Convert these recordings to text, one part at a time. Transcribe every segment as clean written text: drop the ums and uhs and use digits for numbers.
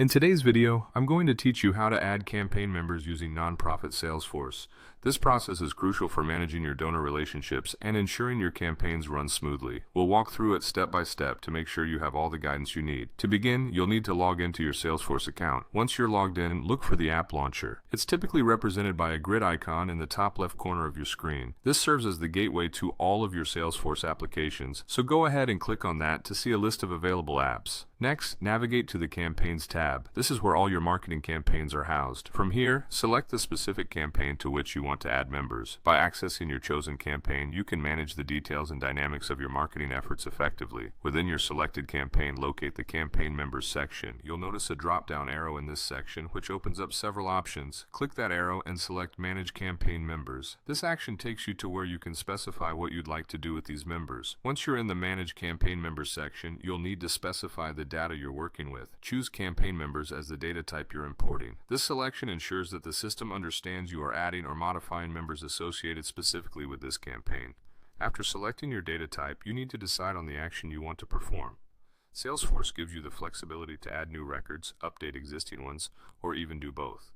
In today's video, I'm going to teach you how to add campaign members using nonprofit Salesforce. This process is crucial for managing your donor relationships and ensuring your campaigns run smoothly. We'll walk through it step by step to make sure you have all the guidance you need. To begin, you'll need to log into your Salesforce account. Once you're logged in, look for the app launcher. It's typically represented by a grid icon in the top left corner of your screen. This serves as the gateway to all of your Salesforce applications, so go ahead and click on that to see a list of available apps. Next, navigate to the Campaigns tab. This is where all your marketing campaigns are housed. From here, select the specific campaign to which you want to add members. By accessing your chosen campaign, you can manage the details and dynamics of your marketing efforts effectively. Within your selected campaign, locate the Campaign Members section. You'll notice a drop-down arrow in this section, which opens up several options. Click that arrow and select Manage Campaign Members. This action takes you to where you can specify what you'd like to do with these members. Once you're in the Manage Campaign Members section, you'll need to specify the data you're working with. Choose campaign members as the data type you're importing. This selection ensures that the system understands you are adding or modifying members associated specifically with this campaign. After selecting your data type, you need to decide on the action you want to perform. Salesforce gives you the flexibility to add new records, update existing ones, or even do both.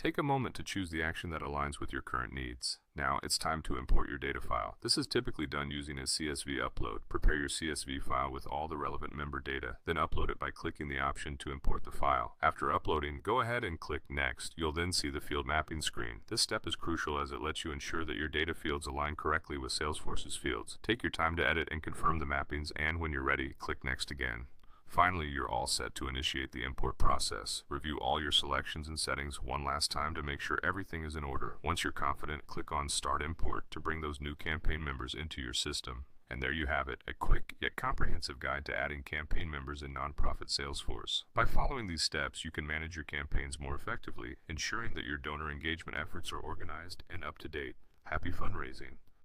Take a moment to choose the action that aligns with your current needs. Now, it's time to import your data file. This is typically done using a CSV upload. Prepare your CSV file with all the relevant member data, then upload it by clicking the option to import the file. After uploading, go ahead and click Next. You'll then see the field mapping screen. This step is crucial as it lets you ensure that your data fields align correctly with Salesforce's fields. Take your time to edit and confirm the mappings, and when you're ready, click Next again. Finally, you're all set to initiate the import process. Review all your selections and settings one last time to make sure everything is in order. Once you're confident, click on Start Import to bring those new campaign members into your system. And there you have it, a quick yet comprehensive guide to adding campaign members in nonprofit Salesforce. By following these steps, you can manage your campaigns more effectively, ensuring that your donor engagement efforts are organized and up to date. Happy fundraising!